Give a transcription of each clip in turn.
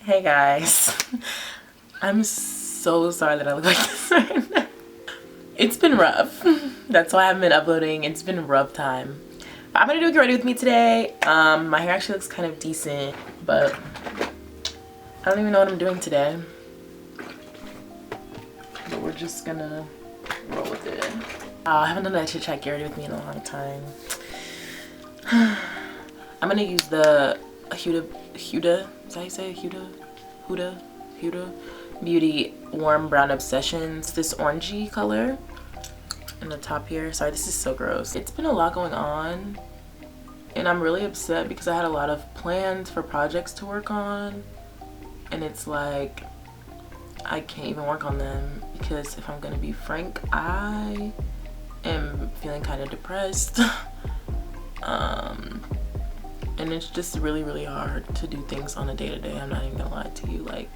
Hey guys, I'm so sorry that I look like this right now. It's been rough. That's why I haven't been uploading. It's been a rough time. But I'm gonna do a get ready with me today. My hair actually looks kind of decent, but I don't even know what I'm doing today. But we're just gonna roll with it. I haven't done that chit chat get ready with me in a long time. I'm gonna use the Huda, is that how you say it? Huda Beauty Warm Brown Obsessions. This orangey color in the top here. Sorry, this is so gross. It's been a lot going on and I'm really upset because I had a lot of plans for projects to work on, and it's like I can't even work on them because, if I'm gonna be frank, I am feeling kind of depressed. And it's just really hard to do things on a day-to-day. I'm not even gonna lie to you. Like,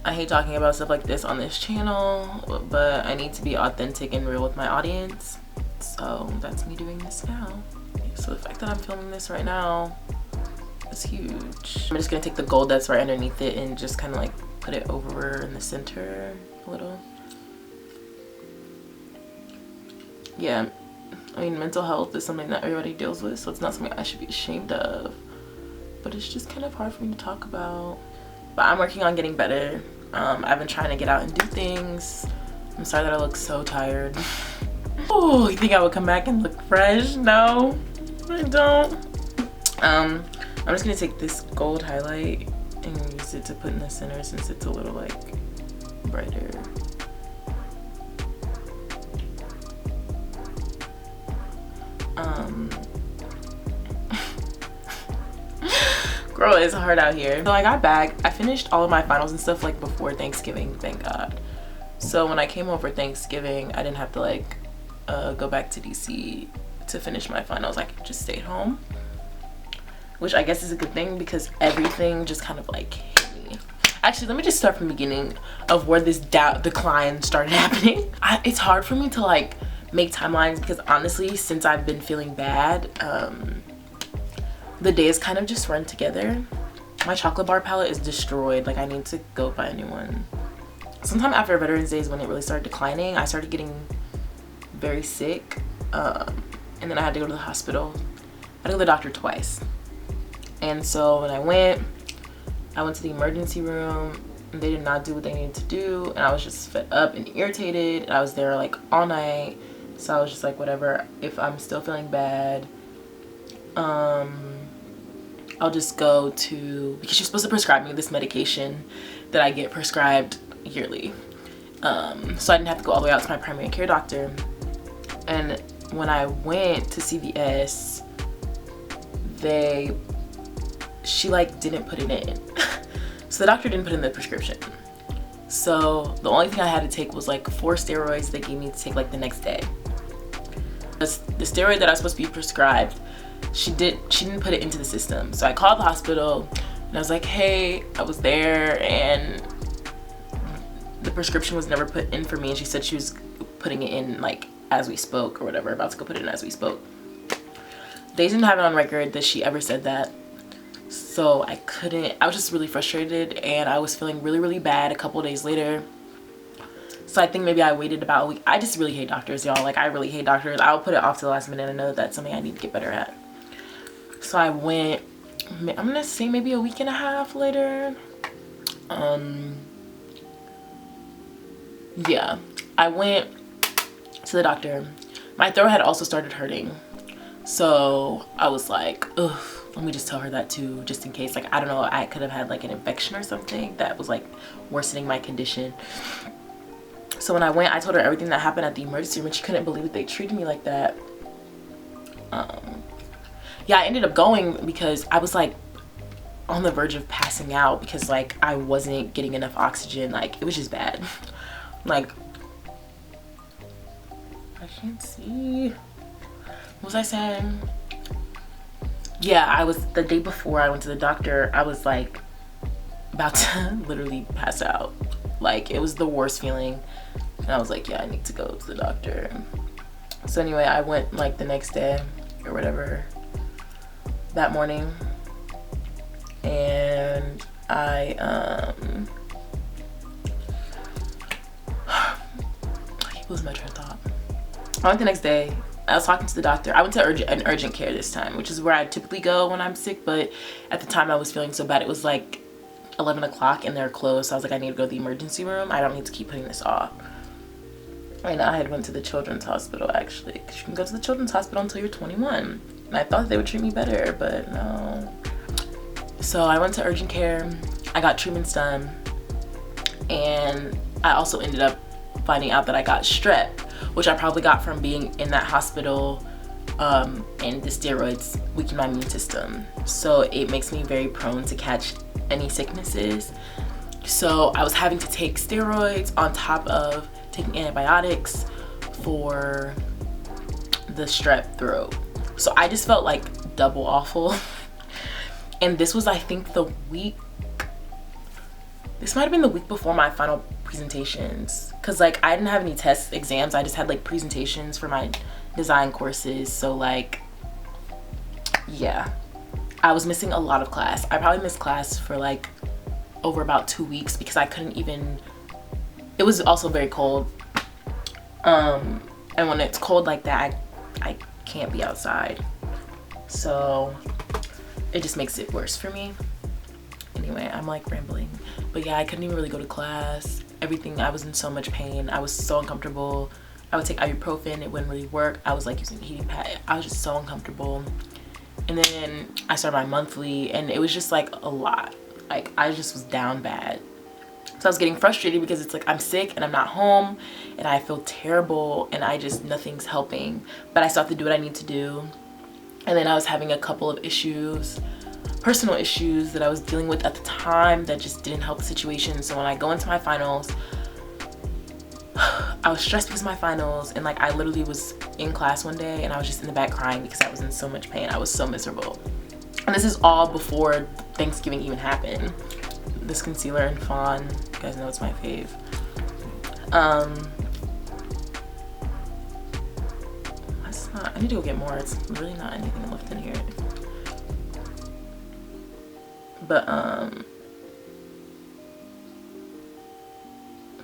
I hate talking about stuff like this on this channel, but I need to be authentic and real with my audience. So that's me doing this now. So the fact that I'm filming this right now is huge. I'm just gonna take the gold that's right underneath it and just kind of like put it over in the center a little. Yeah. I mean, mental health is something that everybody deals with, so it's not something I should be ashamed of. But it's just kind of hard for me to talk about. But I'm working on getting better. I've been trying to get out and do things. I'm sorry that I look so tired. Oh, you think I would come back and look fresh? No, I don't. I'm just gonna take this gold highlight and use it to put in the center since it's a little like brighter. Girl, it's hard out here. So I got back. I finished all of my finals and stuff like before Thanksgiving, thank God. So when I came over Thanksgiving, I didn't have to like go back to DC to finish my finals. I could just stay home, which I guess is a good thing because everything just kind of like hit me. Actually, let me just start from the beginning of where this decline started happening. It's hard for me to like make timelines because honestly, since I've been feeling bad, the days kind of just run together. My chocolate bar palette is destroyed. Like, I need to go buy a new one. Sometime after Veterans Day is when it really started declining. I started getting very sick, and then I had to go to the hospital. I had to go to the doctor twice. And so when I went to the emergency room and they did not do what they needed to do, and I was just fed up and irritated, and I was there like all night. So I was just like, whatever, if I'm still feeling bad, I'll just go to, because you're supposed to prescribe me this medication that I get prescribed yearly. So I didn't have to go all the way out to my primary care doctor. And when I went to CVS, she like didn't put it in. So the doctor didn't put in the prescription. So the only thing I had to take was like 4 steroids they gave me to take like the next day. The steroid that I was supposed to be prescribed, she didn't put it into the system. So I called the hospital and I was like, hey, I was there and the prescription was never put in for me, and she said she was putting it in like as we spoke or whatever, about to go put it in as we spoke. They didn't have it on record that she ever said that. So I was just really frustrated and I was feeling really bad a couple days later. So I think maybe I waited about a week. I just really hate doctors, y'all. Like, I really hate doctors. I'll put it off to the last minute. I know that that's something I need to get better at. So I went, I'm gonna say maybe a week and a half later. Yeah, I went to the doctor. My throat had also started hurting. So I was like, ugh, let me just tell her that too, just in case. Like, I don't know, I could have had like an infection or something that was like worsening my condition. So when I went, I told her everything that happened at the emergency room, and she couldn't believe that they treated me like that. Yeah, I ended up going because I was like on the verge of passing out because like I wasn't getting enough oxygen. Like, it was just bad. Like, I can't see. What was I saying? Yeah, the day before I went to the doctor, I was like about to literally pass out. Like, it was the worst feeling. And I was like, yeah, I need to go to the doctor. So anyway, I went like the next day or whatever, that morning, and I keep losing my train of thought. I went the next day. I was talking to the doctor. I went to an urgent care this time, which is where I typically go when I'm sick, but at the time I was feeling so bad. It was like 11 o'clock and they're closed, so I was like, I need to go to the emergency room. I don't need to keep putting this off. And I had went to the children's hospital, actually, because you can go to the children's hospital until you're 21. And I thought they would treat me better, but no. So I went to urgent care. I got treatments done, and I also ended up finding out that I got strep, which I probably got from being in that hospital, and the steroids weaken my immune system. So it makes me very prone to catch any sicknesses. So I was having to take steroids on top of taking antibiotics for the strep throat. So I just felt like double awful. And this was, I think, this might have been the week before my final presentations, because like I didn't have any test exams. I just had like presentations for my design courses. So like, yeah, I was missing a lot of class. I probably missed class for like over about 2 weeks because I couldn't even, it was also very cold, and when it's cold like that, I can't be outside, so it just makes it worse for me. Anyway, I'm like rambling, but yeah, I couldn't even really go to class. Everything, I was in so much pain. I was so uncomfortable. I would take ibuprofen, it wouldn't really work. I was like using a heating pad. I was just so uncomfortable. And then I started my monthly, and it was just like a lot. Like I just was down bad. So I was getting frustrated because it's like I'm sick and I'm not home and I feel terrible and nothing's helping. But I still have to do what I need to do. And then I was having a couple of issues, personal issues that I was dealing with at the time that just didn't help the situation. So when I go into my finals, I was stressed because of my finals, and like I literally was in class one day and I was just in the back crying because I was in so much pain. I was so miserable. And this is all before Thanksgiving even happened. This concealer in Fawn, you guys know it's my fave. That's not, I need to go get more. It's really not anything left in here. But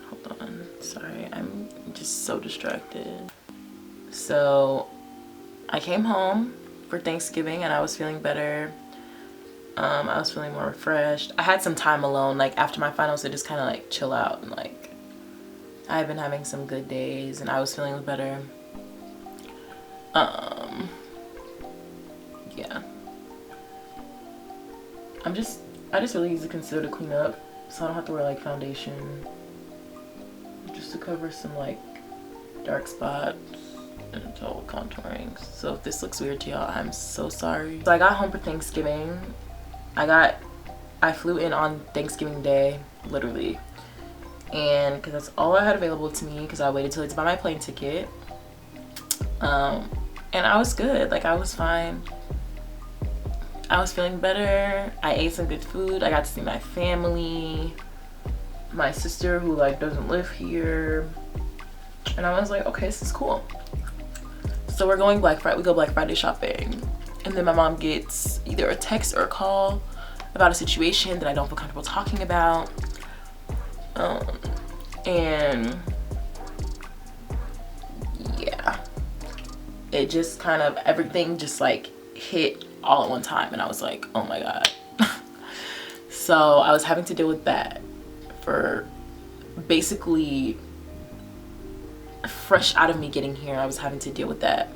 hold on, sorry, I'm just so distracted. So I came home for Thanksgiving and I was feeling better. I was feeling more refreshed. I had some time alone, like after my finals, to just kind of like chill out, and like I've been having some good days and I was feeling better. Yeah, I just really use the concealer to clean up, so I don't have to wear like foundation, just to cover some like dark spots and total contouring. So if this looks weird to y'all, I'm so sorry. So I got home for Thanksgiving. I flew in on Thanksgiving Day, literally, and because that's all I had available to me, because I waited till to buy my plane ticket, and I was good. Like I was fine. I was feeling better. I ate some good food. I got to see my family, my sister who like doesn't live here, and I was like, okay, this is cool. So we're going Black Friday. We go Black Friday shopping, and then my mom gets either a text or a call about a situation that I don't feel comfortable talking about, and yeah, it just kind of, everything just like hit all at one time, and I was like, oh my god. So I was having to deal with that for basically fresh out of me getting here. I was having to deal with that,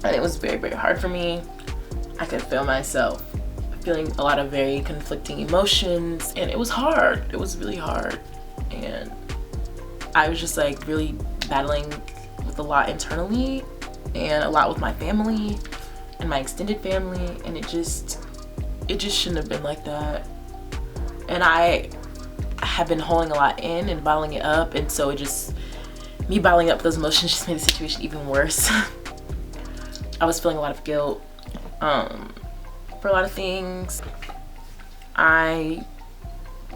and it was very, very hard for me. I could feel myself feeling a lot of very conflicting emotions, and it was hard. It was really hard, and I was just like really battling with a lot internally and a lot with my family and my extended family, and it just shouldn't have been like that. And I have been holding a lot in and bottling it up, and so me bottling up those emotions just made the situation even worse. I was feeling a lot of guilt for a lot of things. I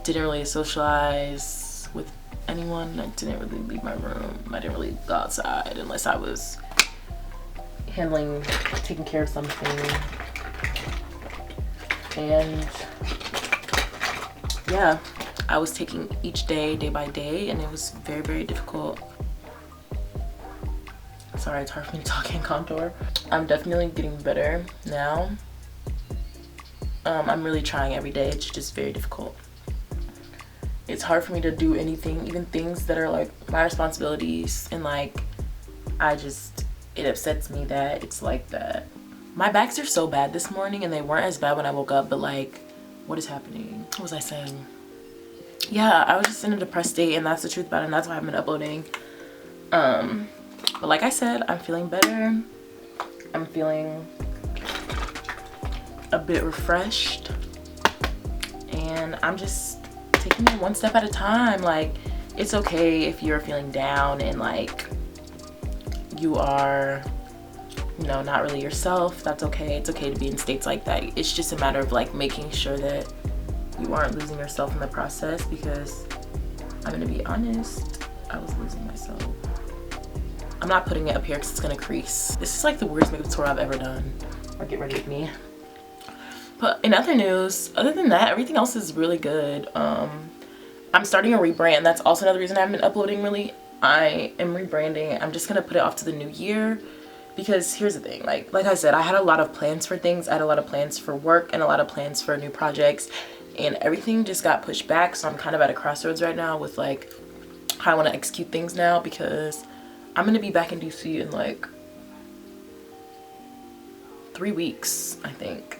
didn't really socialize with anyone. I didn't really leave my room. I didn't really go outside unless I was taking care of something. And yeah, I was taking each day, day by day, and it was very, very difficult. Sorry, it's hard for me to talk in contour. I'm definitely getting better now. I'm really trying every day. It's just very difficult. It's hard for me to do anything, even things that are like my responsibilities, and like it upsets me that it's like that. My backs are so bad this morning, and they weren't as bad when I woke up, but like, what is happening? What was I saying? Yeah, I was just in a depressed state, and that's the truth about it, and that's why I've been uploading. But like I said, I'm feeling better. I'm feeling a bit refreshed, and I'm just taking it one step at a time. Like, it's okay if you're feeling down and like you are, you know, not really yourself. That's okay. It's okay to be in states like that. It's just a matter of like making sure that you aren't losing yourself in the process, because I'm gonna be honest, I was losing myself. I'm not putting it up here because it's gonna crease. This is like the worst makeup tutorial I've ever done. Or get ready with me. But in other news, other than that, everything else is really good. I'm starting a rebrand. That's also another reason I haven't been uploading really. I am rebranding. I'm just gonna put it off to the new year, because here's the thing, like I said, I had a lot of plans for things. I had a lot of plans for work and a lot of plans for new projects, and everything just got pushed back. So I'm kind of at a crossroads right now with like how I want to execute things now, because I'm gonna be back in DC in like 3 weeks, I think.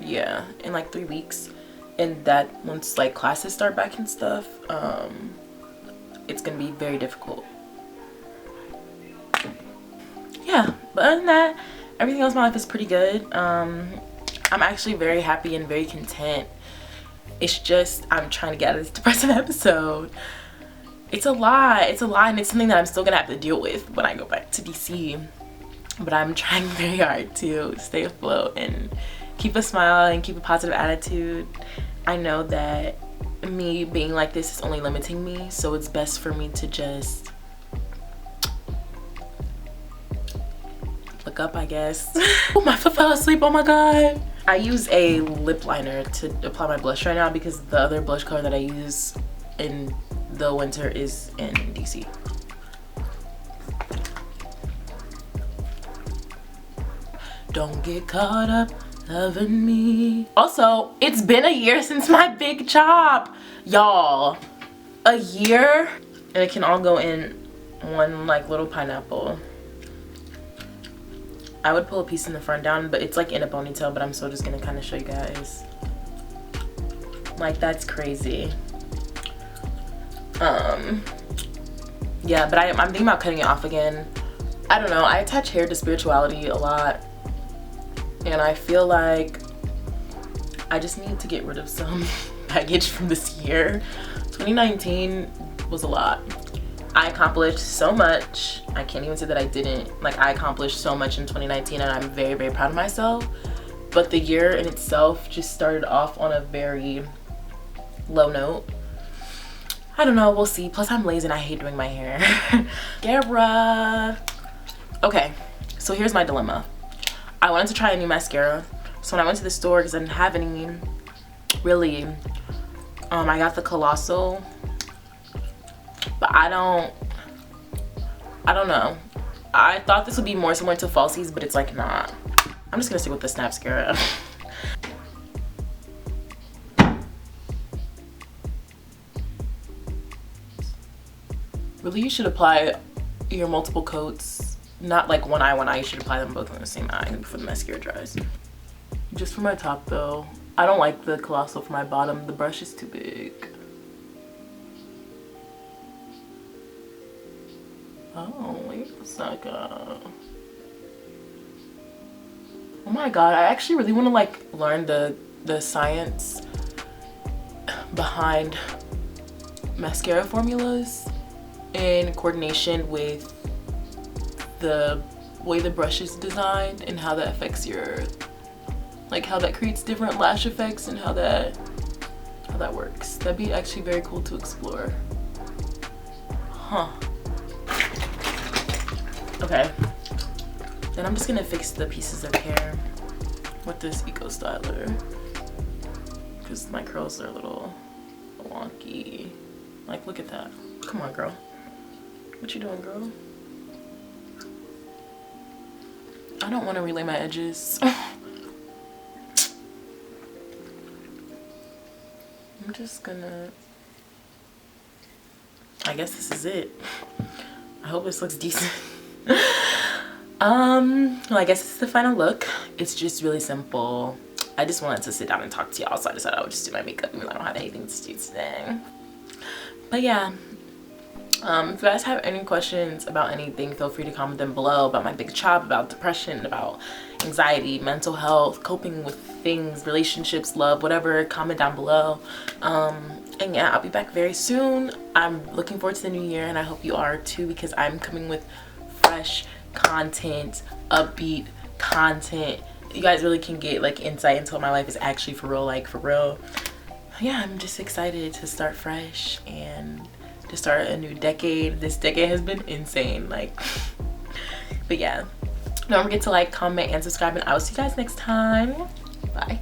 Yeah, in like 3 weeks. And that once like classes start back and stuff, it's gonna be very difficult. Yeah, but other than that, everything else in my life is pretty good. I'm actually very happy and very content. It's just I'm trying to get out of this depressive episode. It's a lot, and it's something that I'm still gonna have to deal with when I go back to DC. But I'm trying very hard to stay afloat and keep a smile and keep a positive attitude. I know that me being like this is only limiting me, so it's best for me to just look up, I guess. Oh, my foot fell asleep, oh my god. I use a lip liner to apply my blush right now, because the other blush color that I use in the winter is in DC. Don't get caught up loving me. Also, it's been a year since my big chop, y'all. A year, and it can all go in one like little pineapple. I would pull a piece in the front down, but it's like in a ponytail, but I'm still just gonna kind of show you guys. Like, that's crazy. Yeah, but I'm thinking about cutting it off again. I don't know, I attach hair to spirituality a lot, and I feel like I just need to get rid of some baggage from this year. 2019 was a lot. I accomplished so much. I can't even say that I didn't. Like, I accomplished so much in 2019, and I'm very, very proud of myself. But the year in itself just started off on a very low note. I don't know, we'll see. Plus, I'm lazy and I hate doing my hair. Mascara. Okay, so here's my dilemma. I wanted to try a new mascara. So when I went to the store, because I didn't have any, really, I got the Colossal. But I don't know. I thought this would be more similar to Falsies, but it's like not. I'm just gonna stick with the Snapscara. Really, you should apply your multiple coats, not like one eye, you should apply them both on the same eye before the mascara dries. Just for my top though, I don't like the Colossal for my bottom. The brush is too big. Oh, wait a second. Oh my god, I actually really want to like learn the science behind mascara formulas in coordination with the way the brush is designed, and how that affects your, like how that creates different lash effects, and how that works. That'd be actually very cool to explore. Huh. Okay, then I'm just gonna fix the pieces of hair with this Eco Styler, because my curls are a little wonky. Like, look at that. Come on, girl. What you doing, girl? I don't want to relay my edges. I'm just gonna, I guess this is it. I hope this looks decent. Well, I guess this is the final look. It's just really simple. I just wanted to sit down and talk to y'all, so I decided I would just do my makeup even though I don't have anything to do today. But yeah, if you guys have any questions about anything, feel free to comment them below, about my big chop, about depression, about anxiety, mental health, coping with things, relationships, love, whatever. Comment down below. And yeah, I'll be back very soon. I'm looking forward to the new year, and I hope you are too, because I'm coming with fresh content, upbeat content. You guys really can get like insight into what my life is actually for real, like for real. Yeah, I'm just excited to start fresh and to start a new decade. This decade has been insane, like. But yeah, don't forget to like, comment, and subscribe, and I will see you guys next time. Bye.